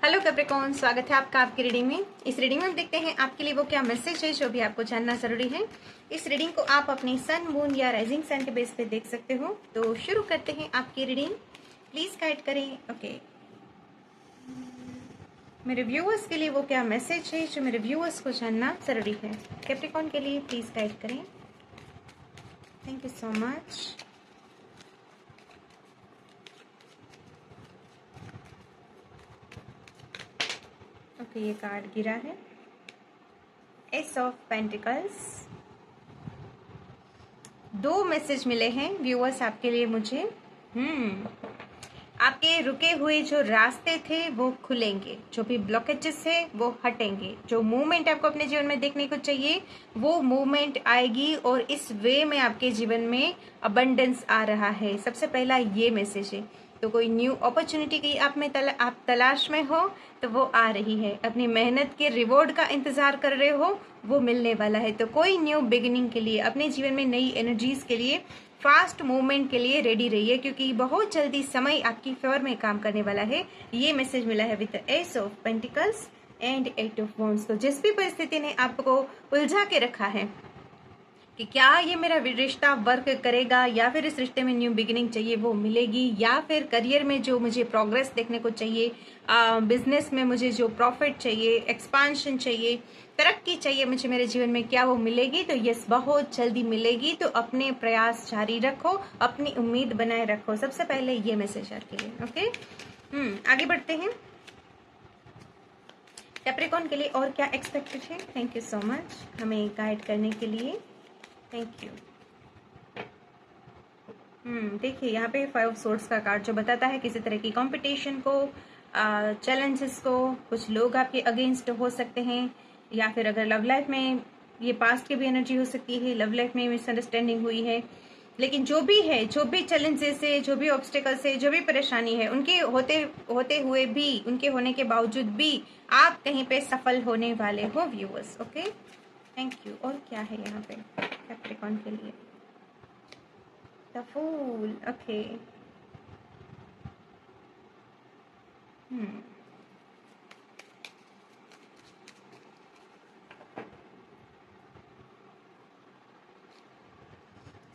Hello Capricorn, स्वागत है आपका आपकी रीडिंग में। इस रीडिंग में हम देखते हैं आपके लिए वो क्या मैसेज है जो भी आपको जानना जरूरी है। इस रीडिंग को आप अपनी सन, मून या राइजिंग सन के बेस पे देख सकते हो। तो शुरू करते हैं आपकी रीडिंग। प्लीज गाइड करें। ओके, मेरे व्यूअर्स के लिए वो क्या मैसेज है जो मेरे व्यूअर्स को जानना जरूरी है। कैप्रिकॉर्न के लिए प्लीज गाइड करें। Thank you so much. Okay, ये कार्ड गिरा है, एस ऑफ पेंटिकल्स। दो मैसेज मिले हैं व्यूअर्स आपके लिए मुझे। आपके रुके हुए जो रास्ते थे वो खुलेंगे, जो भी ब्लॉकेजेस है वो हटेंगे, जो मूवमेंट आपको अपने जीवन में देखने को चाहिए वो मूवमेंट आएगी और इस वे में आपके जीवन में अबंडेंस आ रहा है। सबसे पहला ये मैसेज है। तो कोई न्यू अपॉर्चुनिटी की आप तलाश में हो तो वो आ रही है। अपनी मेहनत के रिवॉर्ड का इंतजार कर रहे हो, वो मिलने वाला है। तो कोई न्यू बिगिनिंग के लिए, अपने जीवन में नई एनर्जीज के लिए, फास्ट मूवमेंट के लिए रेडी रहिए, क्योंकि बहुत जल्दी समय आपकी फेवर में काम करने वाला है। ये मैसेज मिला है with ace of pentacles and eight of wands. तो जिस भी परिस्थिति ने आपको उलझा के रखा है कि क्या ये मेरा रिश्ता वर्क करेगा या फिर इस रिश्ते में न्यू बिगिनिंग चाहिए, वो मिलेगी, या फिर करियर में जो मुझे प्रोग्रेस देखने को चाहिए, बिजनेस में मुझे जो प्रॉफिट चाहिए, एक्सपांशन चाहिए, तरक्की चाहिए मुझे मेरे जीवन में, क्या वो मिलेगी? तो यस, बहुत जल्दी मिलेगी। तो अपने प्रयास जारी रखो, अपनी उम्मीद बनाए रखो। सबसे पहले ये मैसेज आपके लिए। ओके, आगे बढ़ते हैं कैप्रिकॉर्न के लिए। और क्या एक्सपेक्टेड है? थैंक यू सो मच हमें गाइड करने के लिए। Thank you. देखिए यहाँ पे 5 सोर्ड्स का कार्ड जो बताता है किसी तरह की कंपटीशन को, चैलेंजेस को। कुछ लोग आपके अगेंस्ट हो सकते हैं, या फिर अगर लव लाइफ में, ये पास्ट की भी एनर्जी हो सकती है, लव लाइफ में मिसअंडरस्टैंडिंग हुई है। लेकिन जो भी है, जो भी चैलेंजेस है, जो भी ऑब्स्टेकल्स है, जो भी परेशानी है, उनके होते हुए भी, उनके होने के बावजूद भी आप कहीं पे सफल होने वाले हो व्यूअर्स। Okay, thank you. और क्या है यहाँ पे कैप्रिकॉर्न के लिए? The fool. Okay,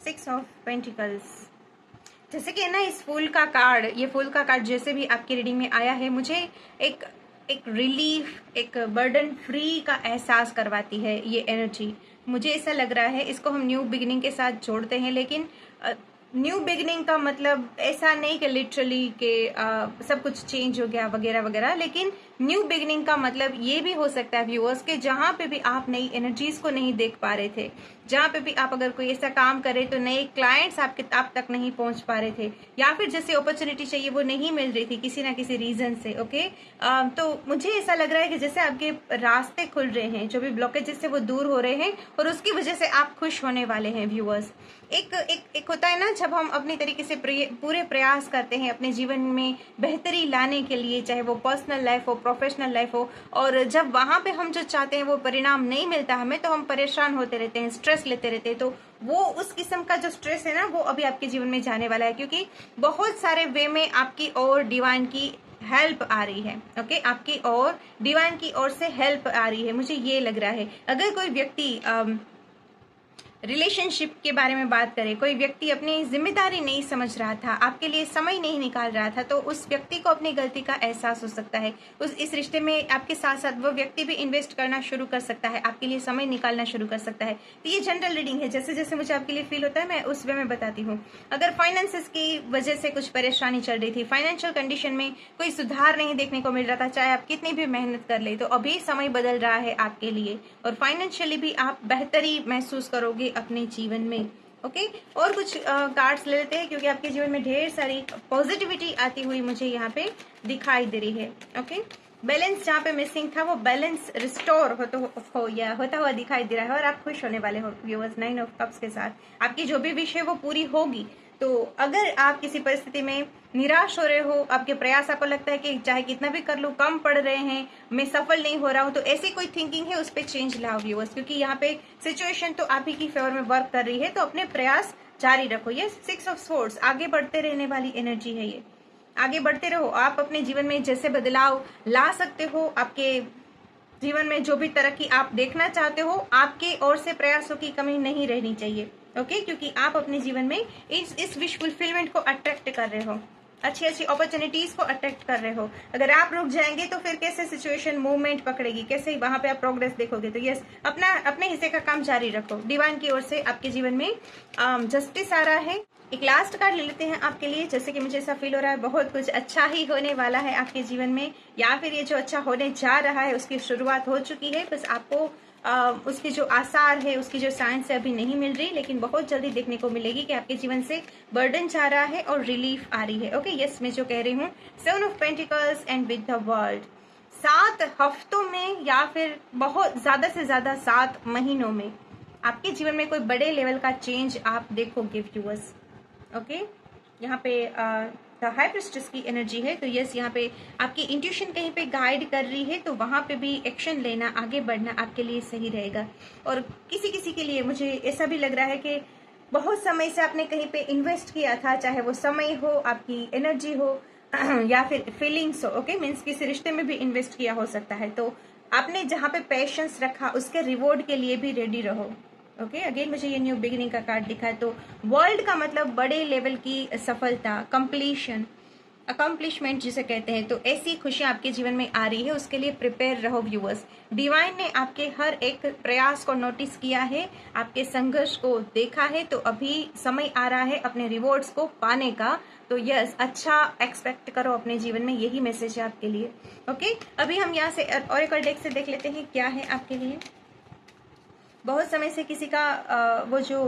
6 of pentacles. जैसे कि है ना, इस फूल का कार्ड, ये फूल का कार्ड जैसे भी आपकी रीडिंग में आया है, मुझे एक एक रिलीफ, एक बर्डन फ्री का एहसास करवाती है ये एनर्जी। मुझे ऐसा लग रहा है, इसको हम न्यू बिगिनिंग के साथ जोड़ते हैं, लेकिन न्यू बिगिनिंग का मतलब ऐसा नहीं कि लिटरली के सब कुछ चेंज हो गया वगैरह वगैरह, लेकिन न्यू बिगिनिंग का मतलब ये भी हो सकता है व्यूअर्स के जहाँ पे भी आप नई एनर्जीज को नहीं देख पा रहे थे, जहाँ पे भी आप अगर कोई ऐसा काम कर रहे तो नए क्लाइंट्स आप तक नहीं पहुंच पा रहे थे, या फिर जैसे अपॉर्चुनिटी चाहिए वो नहीं मिल रही थी किसी ना किसी रीजन से। ओके, तो मुझे ऐसा लग रहा है कि जैसे आपके रास्ते खुल रहे हैं, जो भी ब्लॉकेजेस से वो दूर हो रहे हैं, और उसकी वजह से आप खुश होने वाले हैं व्यूअर्स। एक होता है ना, जब हम अपनी तरीके से पूरे प्रयास करते हैं अपने जीवन में बेहतरी लाने के लिए, चाहे वो पर्सनल लाइफ हो, प्रोफेशनल लाइफ हो, और जब वहां पे हम जो चाहते हैं वो परिणाम नहीं मिलता हमें, तो हम परेशान होते रहते हैं, स्ट्रेस लेते रहते हैं। तो वो उस किस्म का जो स्ट्रेस है ना, वो अभी आपके जीवन में जाने वाला है, क्योंकि बहुत सारे वे में आपकी और डिवाइन की हेल्प आ रही है। ओके, आपकी और डिवाइन की ओर से हेल्प आ रही है, मुझे ये लग रहा है। अगर कोई व्यक्ति रिलेशनशिप के बारे में बात करें, कोई व्यक्ति अपनी जिम्मेदारी नहीं समझ रहा था, आपके लिए समय नहीं निकाल रहा था, तो उस व्यक्ति को अपनी गलती का एहसास हो सकता है। इस रिश्ते में आपके साथ साथ वो व्यक्ति भी इन्वेस्ट करना शुरू कर सकता है, आपके लिए समय निकालना शुरू कर सकता है। तो ये जनरल रीडिंग है, जैसे जैसे मुझे आपके लिए फील होता है मैं उस वे में बताती हूँ। अगर फाइनेंसिस की वजह से कुछ परेशानी चल रही थी, फाइनेंशियल कंडीशन में कोई सुधार नहीं देखने को मिल रहा था, चाहे आप कितनी भी मेहनत कर ले, तो अभी समय बदल रहा है आपके लिए, और फाइनेंशियली भी आप बेहतरी महसूस करोगे अपने जीवन में। ओके, और कुछ कार्ड्स ले लेते हैं, क्योंकि आपके जीवन में ढेर सारी पॉजिटिविटी आती हुई मुझे यहाँ पे दिखाई दे रही है। ओके, बैलेंस जहाँ पे मिसिंग था वो बैलेंस रिस्टोर होता हुआ दिखाई दे रहा है, और आप खुश होने वाले हो व्यूअर्स 9 ऑफ कप्स के साथ। आपकी जो भी विश है वो पूरी होगी। तो अगर आप किसी परिस्थिति में निराश हो रहे हो, आपके प्रयास, आपको लगता है कि चाहे कितना भी कर लूं कम पड़ रहे हैं, मैं सफल नहीं हो रहा हूं, तो ऐसी कोई थिंकिंग है उस पर चेंज लाओ व्यूअर्स, क्योंकि यहाँ पे सिचुएशन तो आप ही की फेवर में वर्क कर रही है। तो अपने प्रयास जारी रखो। ये 6 ऑफ सोर्ड्स, आगे बढ़ते रहने वाली एनर्जी है ये। आगे बढ़ते रहो। आप अपने जीवन में जैसे बदलाव ला सकते हो, आपके जीवन में जो भी तरक्की आप देखना चाहते हो, आपके ओर से प्रयासों की कमी नहीं रहनी चाहिए। ओके, क्योंकि आप अपने जीवन में इस विश फुलफिलमेंट को अट्रैक्ट कर रहे हो, अच्छी अच्छी अपॉर्चुनिटीज को अट्रैक्ट कर रहे हो। अगर आप रुक जाएंगे तो फिर कैसे सिचुएशन मूवमेंट पकड़ेगी, कैसे वहां पे आप प्रोग्रेस देखोगे। तो यस, अपने हिस्से का काम जारी रखो। डिवाइन की ओर से आपके जीवन में जस्टिस आ रहा है। एक लास्ट कार्ड ले लेते हैं आपके लिए। जैसे कि मुझे ऐसा फील हो रहा है बहुत कुछ अच्छा ही होने वाला है आपके जीवन में, या फिर ये जो अच्छा होने जा रहा है उसकी शुरुआत हो चुकी है, बस आपको उसके जो आसार है, उसकी जो साइंस है अभी नहीं मिल रही, लेकिन बहुत जल्दी देखने को मिलेगी कि आपके जीवन से बर्डन जा रहा है और रिलीफ आ रही है। ओके, यस, मैं जो कह रही हूँ, 7 of pentacles and with the world, 7 हफ्तों में या फिर बहुत ज्यादा से ज्यादा 7 महीनों में आपके जीवन में कोई बड़े लेवल का चेंज आप देखोगे व्यूअर्स। ओके, यहाँ पे द हाई प्रिस्टेस की एनर्जी है। तो यस, यहाँ पे आपकी इंट्यूशन कहीं पे गाइड कर रही है, तो वहां पे भी एक्शन लेना, आगे बढ़ना आपके लिए सही रहेगा। और किसी किसी के लिए मुझे ऐसा भी लग रहा है कि बहुत समय से आपने कहीं पे इन्वेस्ट किया था, चाहे वो समय हो, आपकी एनर्जी हो या फिर फीलिंग्स हो। ओके, मीन्स किसी रिश्ते में भी इन्वेस्ट किया हो सकता है, तो आपने जहाँ पे पेशेंस रखा उसके रिवॉर्ड के लिए भी रेडी रहो। ओके, अगेन मुझे ये न्यू बिगिनिंग का कार्ड दिखा है। तो वर्ल्ड का मतलब बड़े लेवल की सफलता, कंप्लीशन, अकम्पलिशमेंट जिसे कहते हैं। तो ऐसी खुशियां आपके जीवन में आ रही है, उसके लिए प्रिपेयर रहो व्यूअर्स। डिवाइन ने आपके हर एक प्रयास को नोटिस किया है, आपके संघर्ष को देखा है, तो अभी समय आ रहा है अपने रिवॉर्ड्स को पाने का। तो यस, अच्छा एक्सपेक्ट करो अपने जीवन में, यही मैसेज है आपके लिए। ओके, अभी हम यहाँ से ऑरेकल डेक से देख लेते हैं क्या है आपके लिए। बहुत समय से किसी का वो जो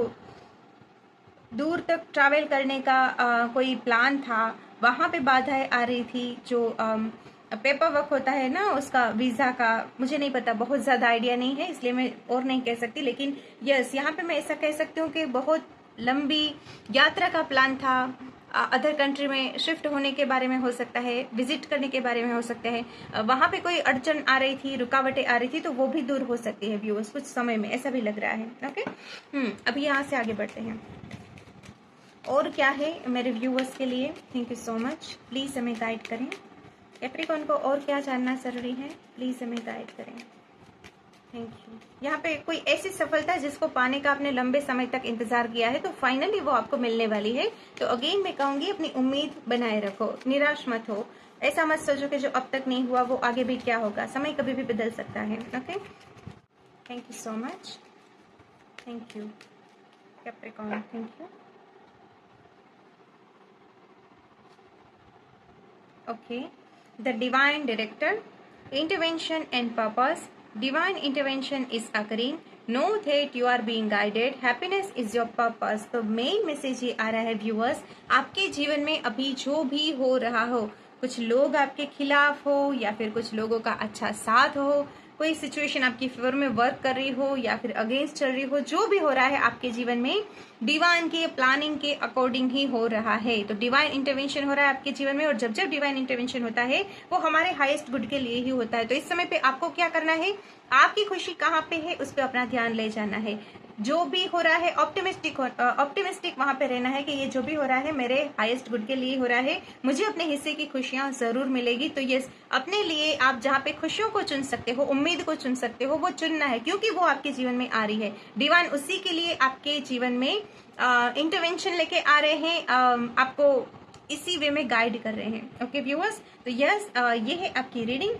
दूर तक ट्रैवल करने का कोई प्लान था, वहां पे बाधाएं आ रही थी। जो पेपर वर्क होता है ना, उसका वीजा का, मुझे नहीं पता, बहुत ज्यादा आइडिया नहीं है, इसलिए मैं और नहीं कह सकती। लेकिन यस, यहाँ पे मैं ऐसा कह सकती हूँ कि बहुत लंबी यात्रा का प्लान था, अदर कंट्री में शिफ्ट होने के बारे में हो सकता है, विजिट करने के बारे में हो सकता है, वहां पे कोई अड़चन आ रही थी, रुकावटें आ रही थी, तो वो भी दूर हो सकती है व्यूअर्स कुछ समय में, ऐसा भी लग रहा है। ओके, अभी यहाँ से आगे बढ़ते हैं। और क्या है मेरे व्यूअर्स के लिए। Thank you so much, please हमें गाइड करें। कैप्रिकॉर्न को और क्या जानना जरूरी है, प्लीज हमें गाइड करें। Thank you. यहाँ पे कोई ऐसी सफलता जिसको पाने का आपने लंबे समय तक इंतजार किया है, तो फाइनली वो आपको मिलने वाली है। तो अगेन मैं कहूंगी, अपनी उम्मीद बनाए रखो, निराश मत हो, ऐसा मत सोचो कि जो अब तक नहीं हुआ वो आगे भी क्या होगा, समय कभी भी बदल सकता है। Okay, thank you so much, thank you Capricorn, thank you. Okay, the divine director, intervention and purpose. Divine intervention is occurring. Know that you are being guided. Happiness is your purpose. तो main message ये आ रहा है viewers, आपके जीवन में अभी जो भी हो रहा हो, कुछ लोग आपके खिलाफ हो या फिर कुछ लोगों का अच्छा साथ हो, कोई सिचुएशन आपकी फेवर में वर्क कर रही हो या फिर अगेंस्ट चल रही हो, जो भी हो रहा है आपके जीवन में डिवाइन के प्लानिंग के अकॉर्डिंग ही हो रहा है। तो डिवाइन इंटरवेंशन हो रहा है आपके जीवन में, और जब जब डिवाइन इंटरवेंशन होता है वो हमारे हाईएस्ट गुड के लिए ही होता है। तो इस समय पे आपको क्या करना है, आपकी खुशी कहाँ पे है उस पर अपना ध्यान ले जाना है। जो भी हो रहा है ऑप्टिमिस्टिक वहां पे रहना है कि ये जो भी हो रहा है मेरे हाईएस्ट गुड के लिए हो रहा है, मुझे अपने हिस्से की खुशियां जरूर मिलेगी। तो ये अपने लिए आप जहाँ पे खुशियों को चुन सकते हो, उम्मीद को चुन सकते हो, वो चुनना है, क्योंकि वो आपके जीवन में आ रही है। डिवाइन उसी के लिए आपके जीवन में इंटरवेंशन लेके आ रहे हैं, आपको इसी वे में गाइड कर रहे हैं। ओके व्यूअर्स, तो यस, ये है आपकी reading.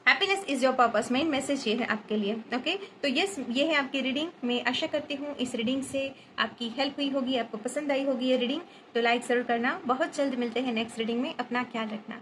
Happiness is your purpose, main message ये है आपके लिए। ओके, तो यस, ये है आपकी रीडिंग। मैं आशा करती हूँ इस रीडिंग से आपकी हेल्प हुई होगी, आपको पसंद आई होगी ये रीडिंग। तो लाइक जरूर करना। बहुत जल्द मिलते हैं नेक्स्ट रीडिंग में, अपना ख्याल रखना।